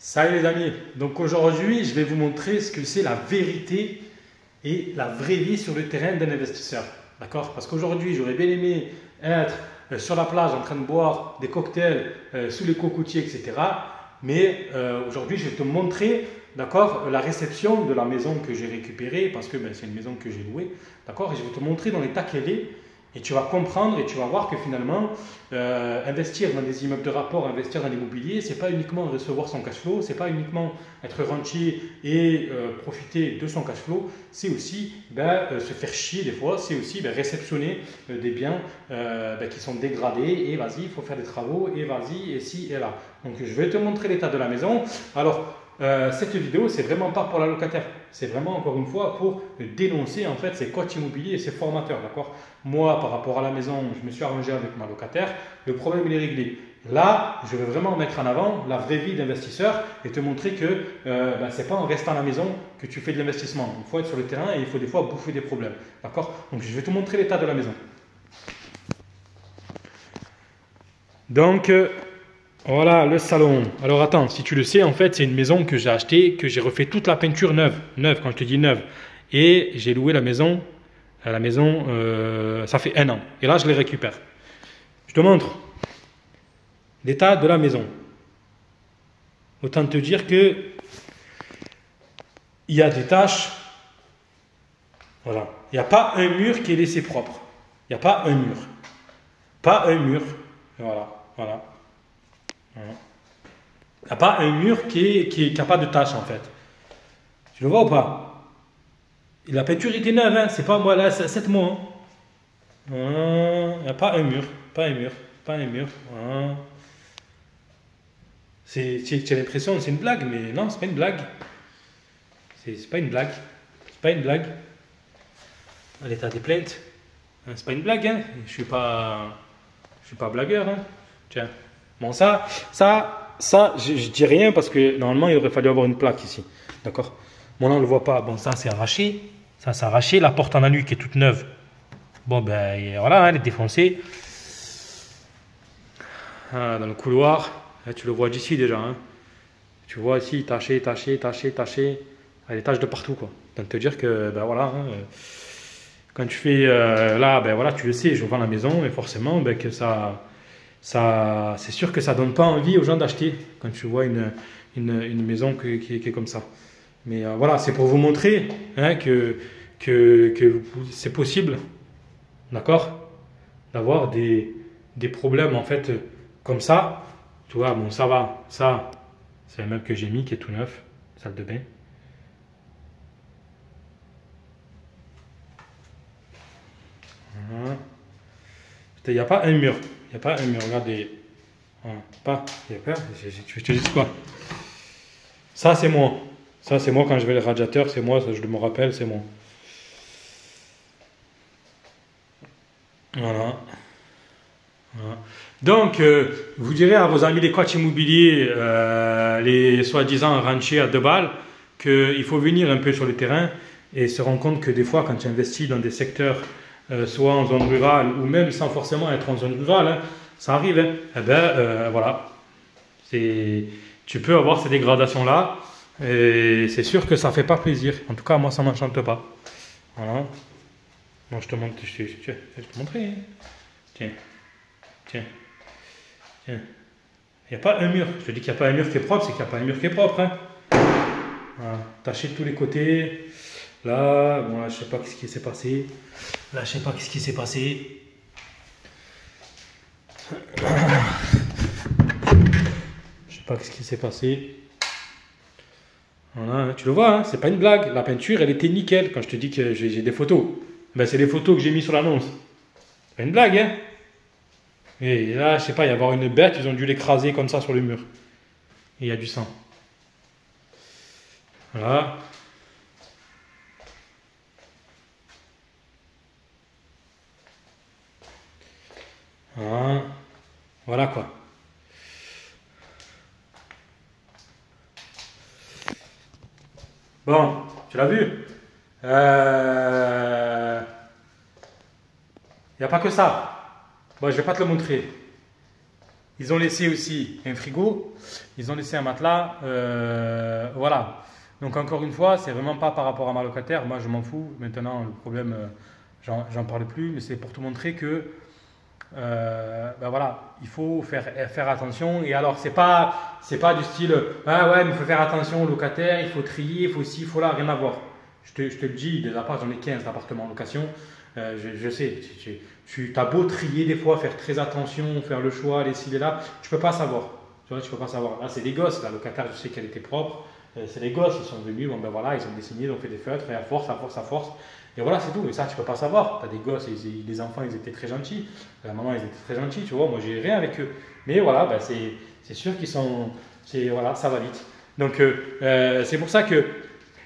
Salut les amis, donc aujourd'hui je vais vous montrer ce que c'est la vérité et la vraie vie sur le terrain d'un investisseur. D'accord? Parce qu'aujourd'hui j'aurais bien aimé être sur la plage en train de boire des cocktails sous les cocotiers, etc. Mais aujourd'hui je vais te montrer, d'accord, la réception de la maison que j'ai récupérée parce que c'est une maison que j'ai louée. D'accord? Et je vais te montrer dans l'état qu'elle est. Et tu vas comprendre et tu vas voir que finalement, investir dans des immeubles de rapport, investir dans l'immobilier, ce n'est pas uniquement recevoir son cash flow, ce n'est pas uniquement être rentier et profiter de son cash flow, c'est aussi se faire chier des fois, c'est aussi réceptionner des biens qui sont dégradés et vas-y, il faut faire des travaux et vas-y, et ci et là. Donc je vais te montrer l'état de la maison. Alors, cette vidéo, c'est vraiment pas pour la locataire. C'est vraiment, encore une fois, pour dénoncer en fait ces coachs immobiliers et ces formateurs. D'accord? Moi, par rapport à la maison, je me suis arrangé avec ma locataire. Le problème, il est réglé. Là, je veux vraiment mettre en avant la vraie vie d'investisseur et te montrer que ce n'est pas en restant à la maison que tu fais de l'investissement. Il faut être sur le terrain et il faut des fois bouffer des problèmes. D'accord? Donc, je vais te montrer l'état de la maison. Donc, voilà le salon. Alors attends, si tu le sais, en fait, c'est une maison que j'ai achetée, que j'ai refait toute la peinture neuve. Neuve, quand je te dis neuve. Et j'ai loué la maison, ça fait 1 an. Et là, je les récupère. Je te montre l'état de la maison. Autant te dire que il y a des taches. Voilà. Il n'y a pas un mur qui est laissé propre. Il n'y a pas un mur. Pas un mur. Voilà. Voilà. Il n'y a pas un mur qui n'a pas de tache en fait. Tu le vois ou pas? La peinture était neuve, hein? C'est pas moi là, 7 mois. Il n'y a pas un mur. Pas un mur. Pas un mur. J'ai l'impression que c'est une blague, mais non, c'est pas une blague. C'est pas une blague. C'est pas une blague. À l'état des plaintes. C'est pas une blague, hein? Je suis pas blagueur, hein? Tiens. Bon, ça, je dis rien parce que normalement, il aurait fallu avoir une plaque ici. D'accord? Bon, là, on ne le voit pas. Bon, ça, c'est arraché. Ça, c'est arraché. La porte en alu qui est toute neuve. Bon, ben, voilà, hein, elle est défoncée. Ah, dans le couloir. Là, tu le vois d'ici déjà. Hein. Tu vois ici, taché. Ah, des taches de partout, quoi. Donc, te dire que, ben voilà. Hein, quand tu fais là, ben voilà, tu le sais, je vends la maison et forcément, ben, que c'est sûr que ça ne donne pas envie aux gens d'acheter quand tu vois une maison qui est comme ça. Mais voilà, c'est pour vous montrer hein, que c'est possible, d'accord, d'avoir des problèmes en fait comme ça. Tu vois, bon, ça va. Ça, c'est un meuble que j'ai mis qui est tout neuf, salle de bain. Il n'y a pas un mur. Il n'y a pas un mur. Regardez. Il y a pas. Je te dis quoi? Ça, c'est moi. Ça, c'est moi quand je vais le radiateur. C'est moi. Ça, je me rappelle. C'est moi. Voilà. Donc, vous direz à vos amis les coachs immobiliers, les soi-disant rentiers à 2 balles, qu'il faut venir un peu sur le terrain et se rendre compte que des fois, quand tu investis dans des secteurs soit en zone rurale ou même sans forcément être en zone rurale, hein, ça arrive, hein, eh ben voilà, tu peux avoir ces dégradations-là et c'est sûr que ça ne fait pas plaisir. En tout cas, moi, ça ne m'enchante pas. Voilà. Bon, je te montre, je vais te montrer. Hein. Tiens. Il n'y a pas un mur. Je te dis qu'il n'y a pas un mur qui est propre, c'est qu'il n'y a pas un mur qui est propre. Hein. Voilà. Taché de tous les côtés. Là, bon, là, je sais pas ce qui s'est passé. Là, je sais pas ce qui s'est passé. Je sais pas ce qui s'est passé. Voilà, tu le vois, hein, c'est pas une blague. La peinture, elle était nickel. Quand je te dis que j'ai des photos, ben, c'est les photos que j'ai mis sur l'annonce. C'est pas une blague, hein. Et là, je sais pas, il y a avoir une bête, ils ont dû l'écraser comme ça sur le mur. Et il y a du sang. Voilà. Voilà quoi. Bon, tu l'as vu? Il n'y a pas que ça. Bon, je vais pas te le montrer. Ils ont laissé aussi un frigo, ils ont laissé un matelas, voilà. Donc encore une fois, c'est vraiment pas par rapport à ma locataire, moi je m'en fous. Maintenant, le problème, j'en parle plus, mais c'est pour te montrer que ben voilà, il faut faire attention. Et alors, c'est pas du style, ah ouais, mais il faut faire attention aux locataires, il faut trier, il faut ci, il faut là, rien à voir. Je te le dis, des apparts, j'en ai 15 d'appartements en location. Je sais, tu as beau trier des fois, faire très attention, faire le choix, les ci, les là, tu peux pas savoir. Tu vois, tu peux pas savoir. Là, c'est des gosses, la locataire, je sais qu'elle était propre. C'est les gosses, ils sont venus, bon ben voilà, ils ont dessiné, ils ont fait des feutres, et à force, à force, à force. Et voilà, c'est tout. Et ça, tu peux pas savoir. Tu as des gosses, les enfants, ils étaient très gentils. La maman, ils étaient très gentils, tu vois. Moi, j'ai rien avec eux. Mais voilà, ben, c'est sûr qu'ils sont. Voilà, ça va vite. Donc, c'est pour ça que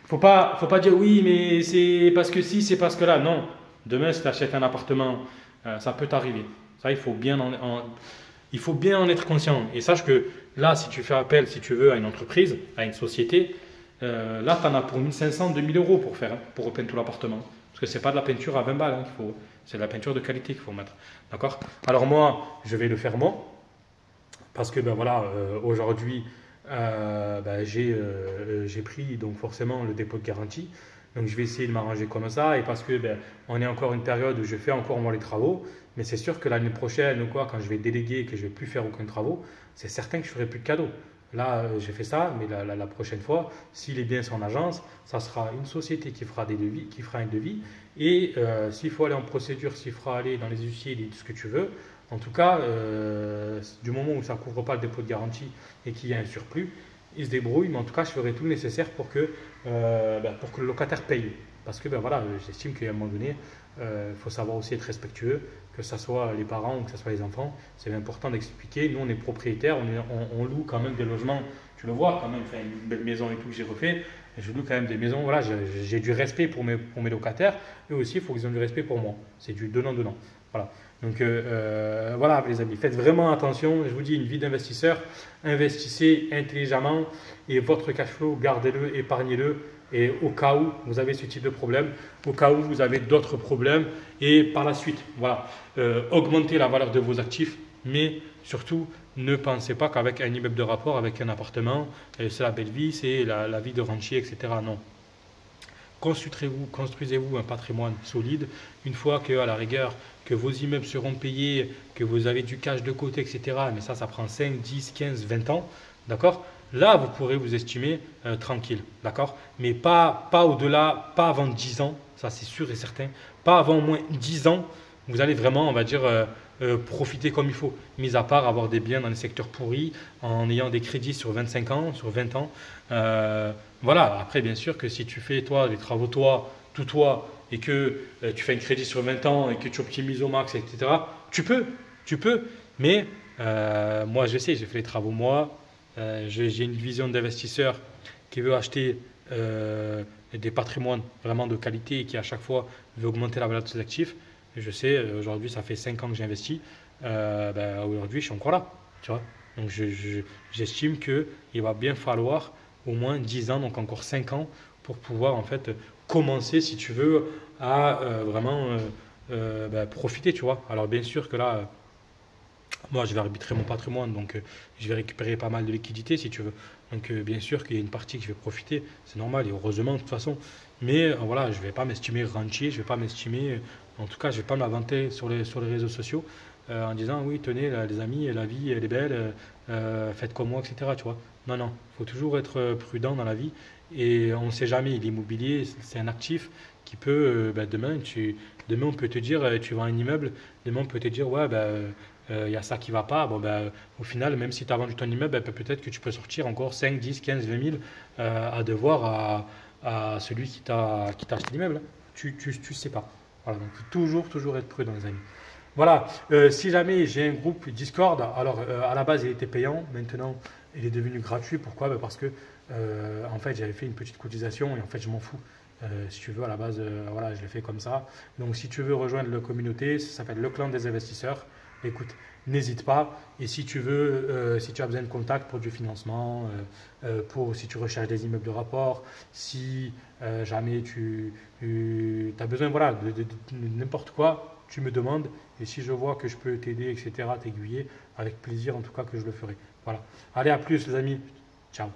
faut pas dire oui, mais c'est parce que si, c'est parce que là. Non. Demain, si tu achètes un appartement, ça peut t'arriver. Ça, il faut bien en être conscient. Et sache que là, si tu fais appel, si tu veux, à une entreprise, à une société, là, tu en as pour 1500, 2000 euros pour faire, pour repeindre tout l'appartement. Parce que ce n'est pas de la peinture à 20 balles qu'il faut, c'est de la peinture de qualité qu'il faut mettre. D'accord? Alors moi, je vais le faire moi, parce que ben voilà, aujourd'hui, j'ai pris donc forcément le dépôt de garantie. Donc je vais essayer de m'arranger comme ça. Et parce que on est encore une période où je fais encore moi les travaux. Mais c'est sûr que l'année prochaine ou quoi, quand je vais déléguer et que je ne vais plus faire aucun travaux, c'est certain que je ne ferai plus de cadeaux. Là, j'ai fait ça, mais la prochaine fois, si les biens sont en agence, ça sera une société qui fera des devis, qui fera un devis. Et s'il faut aller en procédure, s'il faudra aller dans les huissiers, ce que tu veux, en tout cas, du moment où ça ne couvre pas le dépôt de garantie et qu'il y a un surplus, ils se débrouillent. Mais en tout cas, je ferai tout le nécessaire pour que le locataire paye. Parce que voilà, j'estime qu'à un moment donné, il faut savoir aussi être respectueux, que ce soit les parents ou que ce soit les enfants. C'est important d'expliquer. Nous, on est propriétaires, on loue quand même des logements. Tu le vois quand même, enfin, une belle maison et tout que j'ai refait. Et je loue quand même des maisons. Voilà, j'ai du respect pour mes locataires. Eux aussi, il faut qu'ils aient du respect pour moi. C'est du donnant-donnant. Voilà. Donc voilà les amis, faites vraiment attention. Je vous dis, une vie d'investisseur, investissez intelligemment et votre cash flow, gardez-le, épargnez-le. Et au cas où vous avez ce type de problème, au cas où vous avez d'autres problèmes, et par la suite, voilà, augmentez la valeur de vos actifs, mais surtout, ne pensez pas qu'avec un immeuble de rapport, avec un appartement, c'est la belle vie, c'est la vie de rentier, etc. Non. Construisez-vous un patrimoine solide. Une fois qu'à la rigueur, que vos immeubles seront payés, que vous avez du cash de côté, etc. Mais ça prend 5, 10, 15, 20 ans. D'accord? Là, vous pourrez vous estimer tranquille. D'accord? Mais pas au-delà, pas avant 10 ans. Ça, c'est sûr et certain. Pas avant au moins 10 ans. Vous allez vraiment, on va dire, profiter comme il faut. Mis à part avoir des biens dans les secteurs pourris, en ayant des crédits sur 25 ans, sur 20 ans. Voilà, après, bien sûr que si tu fais, toi, les travaux, tout toi, et que tu fais un crédit sur 20 ans et que tu optimises au max, etc., tu peux. Mais moi, je sais, j'ai fait les travaux moi. J'ai une vision d'investisseur qui veut acheter des patrimoines vraiment de qualité et qui, à chaque fois, veut augmenter la valeur de ses actifs. Et je sais, aujourd'hui, ça fait 5 ans que j'investis. Aujourd'hui, je suis encore là. Tu vois. Donc, j'estime qu'il va bien falloir au moins 10 ans, donc encore 5 ans, pour pouvoir en fait commencer, si tu veux, à vraiment profiter, tu vois. Alors bien sûr que là, moi je vais arbitrer mon patrimoine, donc je vais récupérer pas mal de liquidités, si tu veux. Donc bien sûr qu'il y a une partie que je vais profiter, c'est normal, et heureusement de toute façon. Mais voilà, je ne vais pas m'estimer rentier, je ne vais pas m'estimer, en tout cas, je ne vais pas m'inventer sur les réseaux sociaux en disant oui, tenez les amis, la vie elle est belle, faites comme moi, etc. Tu vois. Non, non, il faut toujours être prudent dans la vie et on ne sait jamais. L'immobilier, c'est un actif qui peut, demain on peut te dire, tu vends un immeuble, demain on peut te dire, ouais, il y a ça qui ne va pas. Bon, au final, même si tu as vendu ton immeuble, peut-être que tu peux sortir encore 5, 10, 15, 20 000 à devoir à celui qui t'a acheté l'immeuble. Tu ne sais pas. Voilà, donc toujours être prudent, les amis. Voilà, si jamais j'ai un groupe Discord, alors à la base il était payant, maintenant il est devenu gratuit. Pourquoi? Parce que en fait j'avais fait une petite cotisation et en fait je m'en fous. Si tu veux, à la base, voilà, je l'ai fait comme ça. Donc si tu veux rejoindre la communauté, ça s'appelle le clan des investisseurs. Écoute, n'hésite pas. Et si tu veux, si tu as besoin de contact pour du financement, si tu recherches des immeubles de rapport, si jamais tu as besoin voilà, de n'importe quoi, tu me demandes. Et si je vois que je peux t'aider, etc., t'aiguiller, avec plaisir en tout cas que je le ferai. Voilà. Allez, à plus les amis. Ciao.